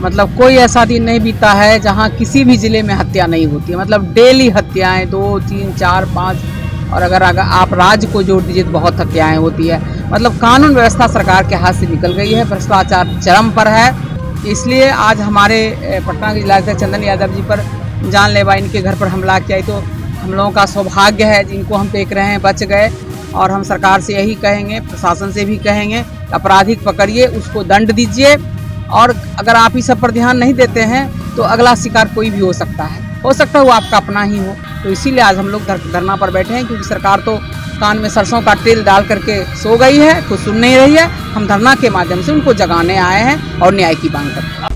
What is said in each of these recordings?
मतलब कोई ऐसा दिन नहीं बीता है जहां किसी भी ज़िले में हत्या नहीं होती है। मतलब डेली हत्याएं 2, 3, 4, 5 और अगर आप राज्य को जोड़ दीजिए तो बहुत हत्याएं होती है। मतलब कानून व्यवस्था सरकार के हाथ से निकल गई है, भ्रष्टाचार चरम पर है। इसलिए आज हमारे पटना के जिलाध्यक्ष चंदन यादव जी पर जानलेवा इनके घर पर हमला किया, तो हम लोगों का सौभाग्य है जिनको हम देख रहे हैं बच गए। और हम सरकार से यही कहेंगे, प्रशासन से भी कहेंगे, अपराधी पकड़िए, उसको दंड दीजिए। और अगर आप इस सब पर ध्यान नहीं देते हैं तो अगला शिकार कोई भी हो सकता है वो आपका अपना ही हो। तो इसीलिए आज हम लोग धरना पर बैठे हैं, क्योंकि सरकार तो कान में सरसों का तेल डाल करके सो गई है, कुछ सुन नहीं रही है। हम धरना के माध्यम से उनको जगाने आए हैं और न्याय की मांग करते हैं।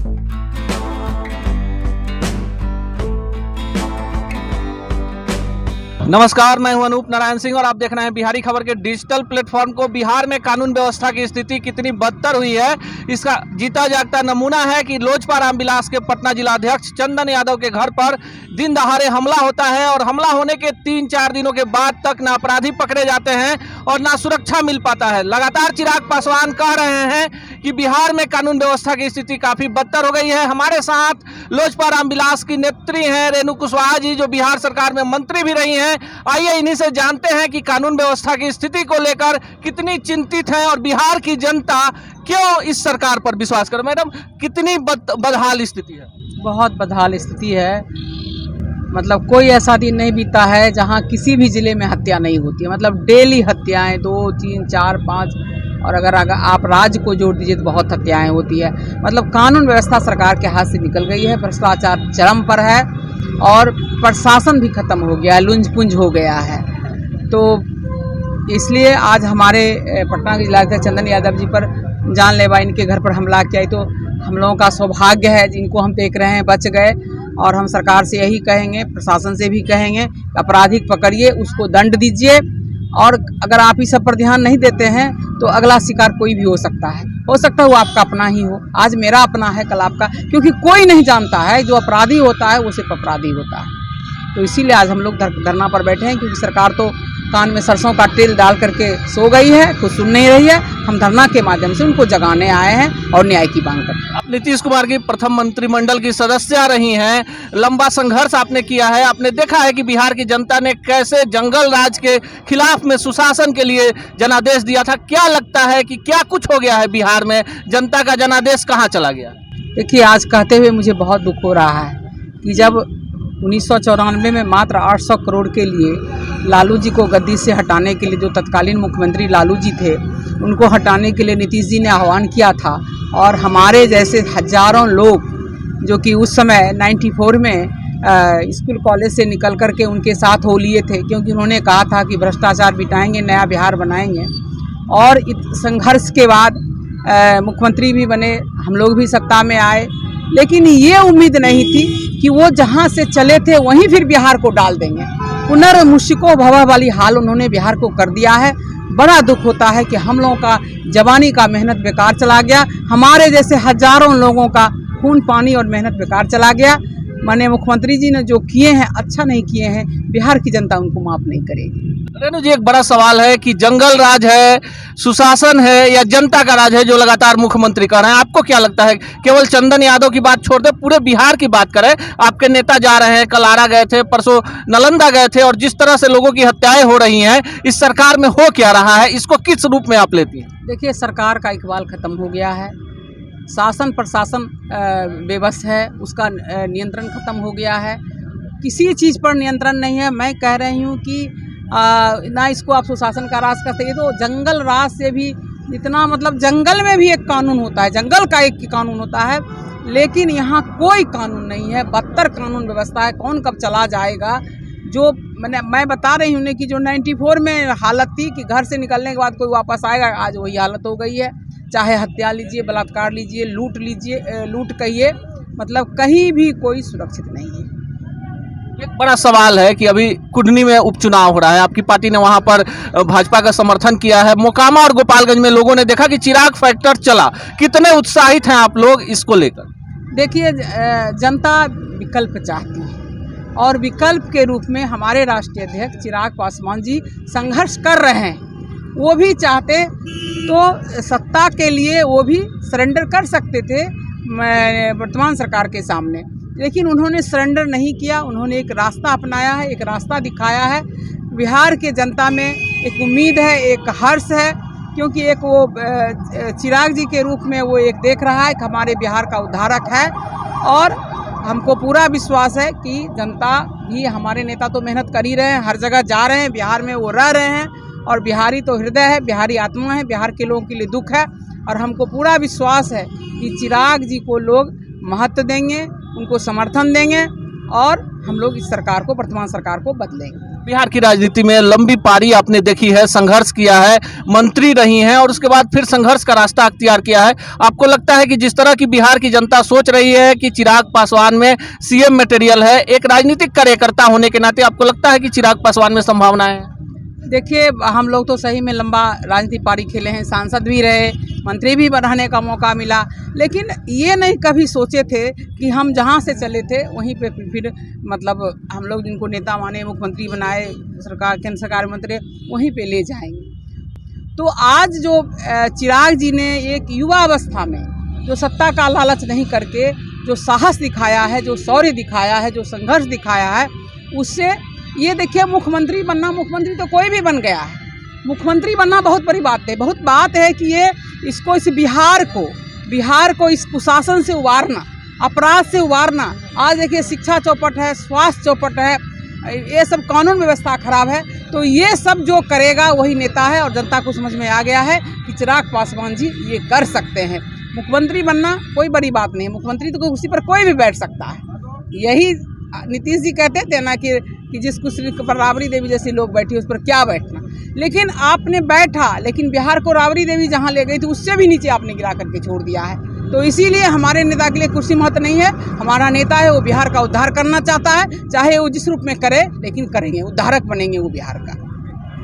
नमस्कार, मैं हूं अनूप नारायण सिंह और आप देख रहे हैं बिहारी खबर के डिजिटल प्लेटफॉर्म को। बिहार में कानून व्यवस्था की स्थिति कितनी बदतर हुई है, इसका जीता जागता नमूना है कि लोजपा रामविलास के पटना जिलाध्यक्ष चंदन यादव के घर पर दिन दहाड़े हमला होता है और हमला होने के 3-4 दिनों के बाद तक ना अपराधी पकड़े जाते हैं और ना सुरक्षा मिल पाता है। लगातार चिराग पासवान कह रहे हैं कि बिहार में कानून व्यवस्था की स्थिति काफी बदतर हो गई है। हमारे साथ लोजपा रामविलास की नेत्री हैं रेणु कुशवाहा जी, जो बिहार सरकार में मंत्री भी रही हैं। आइए इन्हीं से जानते हैं कि कानून व्यवस्था की स्थिति को लेकर कितनी चिंतित हैं और बिहार की जनता क्यों इस सरकार पर विश्वास करे। मैडम, कितनी बदहाल स्थिति है? बहुत बदहाल स्थिति है। मतलब कोई ऐसा दिन नहीं बीता है जहां किसी भी ज़िले में हत्या नहीं होती है। मतलब डेली हत्याएं 2, 3, 4, 5 और अगर आप राज्य को जोड़ दीजिए तो बहुत हत्याएं होती है। मतलब कानून व्यवस्था सरकार के हाथ से निकल गई है, भ्रष्टाचार चरम पर है और प्रशासन भी खत्म हो गया है, लुंज पुंज हो गया है। तो इसलिए आज हमारे पटना के जिलाध्यक्ष चंदन यादव जी पर जानलेवा इनके घर पर हमला किया, तो हम लोगों का सौभाग्य है जिनको हम देख रहे हैं बच गए। और हम सरकार से यही कहेंगे, प्रशासन से भी कहेंगे, अपराधी पकड़िए, उसको दंड दीजिए। और अगर आप इस सब पर ध्यान नहीं देते हैं तो अगला शिकार कोई भी हो सकता है वो आपका अपना ही हो। आज मेरा अपना है, कल आपका, क्योंकि कोई नहीं जानता है जो अपराधी होता है वो सिर्फ अपराधी होता है। तो इसीलिए आज हम लोग धरना पर बैठे हैं, क्योंकि सरकार तो कान में सरसों का तेल डाल करके सो गई है, कुछ सुन नहीं रही है। हम धरना के माध्यम से उनको जगाने आए हैं और न्याय की मांग करते हैं। आप नीतीश कुमार की प्रथम मंत्रिमंडल की सदस्य रही हैं, लंबा संघर्ष आपने किया है। आपने देखा है कि बिहार की जनता ने कैसे जंगल राज के खिलाफ में सुशासन के लिए जनादेश दिया था। क्या लगता है कि क्या कुछ हो गया है बिहार में, जनता का जनादेश कहाँ चला गया? देखिए, आज कहते हुए मुझे बहुत दुख हो रहा है कि जब 1994 में मात्र 800 करोड़ के लिए लालू जी को गद्दी से हटाने के लिए, जो तत्कालीन मुख्यमंत्री लालू जी थे, उनको हटाने के लिए नीतीश जी ने आह्वान किया था। और हमारे जैसे हजारों लोग जो कि उस समय 94 में स्कूल कॉलेज से निकल करके उनके साथ हो लिए थे, क्योंकि उन्होंने कहा था कि भ्रष्टाचार मिटाएंगे, नया बिहार बनाएंगे। और संघर्ष के बाद मुख्यमंत्री भी बने, हम लोग भी सत्ता में आए, लेकिन ये उम्मीद नहीं थी कि वो जहाँ से चले थे वहीं फिर बिहार को डाल देंगे। पुनर्मुशिको भवा वाली हाल उन्होंने बिहार को कर दिया है। बड़ा दुख होता है कि हम लोगों का जवानी का मेहनत बेकार चला गया, हमारे जैसे हजारों लोगों का खून पानी और मेहनत बेकार चला गया। माननीय मुख्यमंत्री जी ने जो किए हैं अच्छा नहीं किए हैं, बिहार की जनता उनको माफ नहीं करेगी। रेणु जी, एक बड़ा सवाल है कि जंगल राज है, सुशासन है या जनता का राज है, जो लगातार मुख्यमंत्री कर रहे हैं। आपको क्या लगता है? केवल चंदन यादव की बात छोड़ दे, पूरे बिहार की बात करें। आपके नेता जा रहे हैं, कल आरा गए थे, परसों नालंदा गए थे, और जिस तरह से लोगों की हत्याएं हो रही हैं, इस सरकार में हो क्या रहा है, इसको किस रूप में आप लेती हैं? देखिए, सरकार का इकबाल खत्म हो गया है, शासन प्रशासन बेबस है, उसका नियंत्रण खत्म हो गया है, किसी चीज़ पर नियंत्रण नहीं है। मैं कह रही हूँ कि ना इसको आप सुशासन का राज कहते हैं, तो जंगल राज से भी इतना, मतलब जंगल में भी एक कानून होता है, जंगल का एक कानून होता है, लेकिन यहाँ कोई कानून नहीं है। बदतर कानून व्यवस्था है, कौन कब चला जाएगा। जो मैं बता रही हूँ कि जो 94 में हालत थी कि घर से निकलने के बाद कोई वापस आएगा, आज वही हालत हो गई है। चाहे हत्या लीजिए, बलात्कार लीजिए, लूट कहिए, मतलब कहीं भी कोई सुरक्षित नहीं है। एक बड़ा सवाल है कि अभी कुडनी में उपचुनाव हो रहा है, आपकी पार्टी ने वहां पर भाजपा का समर्थन किया है। मोकामा और गोपालगंज में लोगों ने देखा कि चिराग फैक्टर चला, कितने उत्साहित हैं आप लोग इसको लेकर? देखिए, जनता विकल्प चाहती है और विकल्प के रूप में हमारे राष्ट्रीय अध्यक्ष चिराग पासवान जी संघर्ष कर रहे हैं। वो भी चाहते तो सत्ता के लिए वो भी सरेंडर कर सकते थे, वर्तमान सरकार के सामने, लेकिन उन्होंने सरेंडर नहीं किया। उन्होंने एक रास्ता अपनाया है, एक रास्ता दिखाया है। बिहार के जनता में एक उम्मीद है, एक हर्ष है, क्योंकि एक वो चिराग जी के रूप में वो एक देख रहा है कि हमारे बिहार का उद्धारक है। और हमको पूरा विश्वास है कि जनता भी, हमारे नेता तो मेहनत कर ही रहे हैं, हर जगह जा रहे हैं, बिहार में वो रह रहे हैं। और बिहारी तो हृदय है, बिहारी आत्मा है, बिहार के लोगों के लिए दुख है। और हमको पूरा विश्वास है कि चिराग जी को लोग महत्व देंगे, उनको समर्थन देंगे और हम लोग इस सरकार को, वर्तमान सरकार को बदलेंगे। बिहार की राजनीति में लंबी पारी आपने देखी है, संघर्ष किया है, मंत्री रही हैं और उसके बाद फिर संघर्ष का रास्ता अख्तियार किया है। आपको लगता है कि जिस तरह की बिहार की जनता सोच रही है कि चिराग पासवान में सीएम मटेरियल है, एक राजनीतिक कार्यकर्ता होने के नाते आपको लगता है कि चिराग पासवान में संभावना है? देखिए, हम लोग तो सही में लंबा राजनीतिक पारी खेले हैं, सांसद भी रहे, मंत्री भी रहने का मौका मिला, लेकिन ये नहीं कभी सोचे थे कि हम जहाँ से चले थे वहीं पे फिर मतलब हम लोग जिनको नेता माने, मुख्यमंत्री बनाए, सरकार, केंद्र सरकार मंत्री, वहीं पे ले जाएंगे। तो आज जो चिराग जी ने एक युवा अवस्था में जो सत्ता का लालच नहीं करके जो साहस दिखाया है, जो शौर्य दिखाया है, जो संघर्ष दिखाया है, उससे ये देखिए, मुख्यमंत्री बनना, मुख्यमंत्री तो कोई भी बन गया है, मुख्यमंत्री बनना बहुत बड़ी बात है। बहुत बात है कि ये इसको, इस बिहार को इस कुशासन से उबारना, अपराध से उबारना। आज देखिए, शिक्षा चौपट है, स्वास्थ्य चौपट है, ये सब कानून व्यवस्था खराब है। तो ये सब जो करेगा वही नेता है। और जनता को समझ में आ गया है कि चिराग पासवान जी ये कर सकते हैं। मुख्यमंत्री बनना कोई बड़ी बात नहीं है, मुख्यमंत्री तो कुर्सी पर कोई भी बैठ सकता है। यही नीतीश जी कहते थे ना कि जिस कुर्सी पर राबड़ी देवी जैसे लोग बैठी, उस पर क्या बैठना। लेकिन आपने बैठा, लेकिन बिहार को राबड़ी देवी जहां ले गई थी उससे भी नीचे आपने गिरा करके छोड़ दिया है। तो इसीलिए हमारे नेता के लिए कुर्सी महत्व नहीं है। हमारा नेता है, वो बिहार का उद्धार करना चाहता है, चाहे वो जिस रूप में करे, लेकिन करेंगे, उद्धारक बनेंगे वो बिहार का।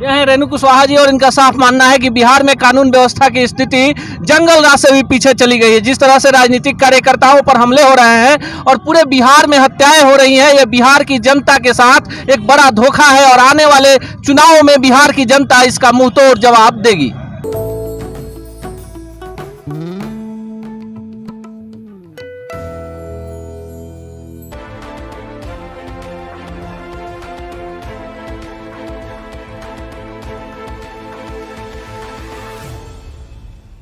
यह है रेणु कुशवाहा जी और इनका साफ मानना है कि बिहार में कानून व्यवस्था की स्थिति जंगल राज से भी पीछे चली गई है। जिस तरह से राजनीतिक कार्यकर्ताओं पर हमले हो रहे हैं और पूरे बिहार में हत्याएं हो रही हैं, यह बिहार की जनता के साथ एक बड़ा धोखा है और आने वाले चुनावों में बिहार की जनता इसका मुंहतोड़ जवाब देगी।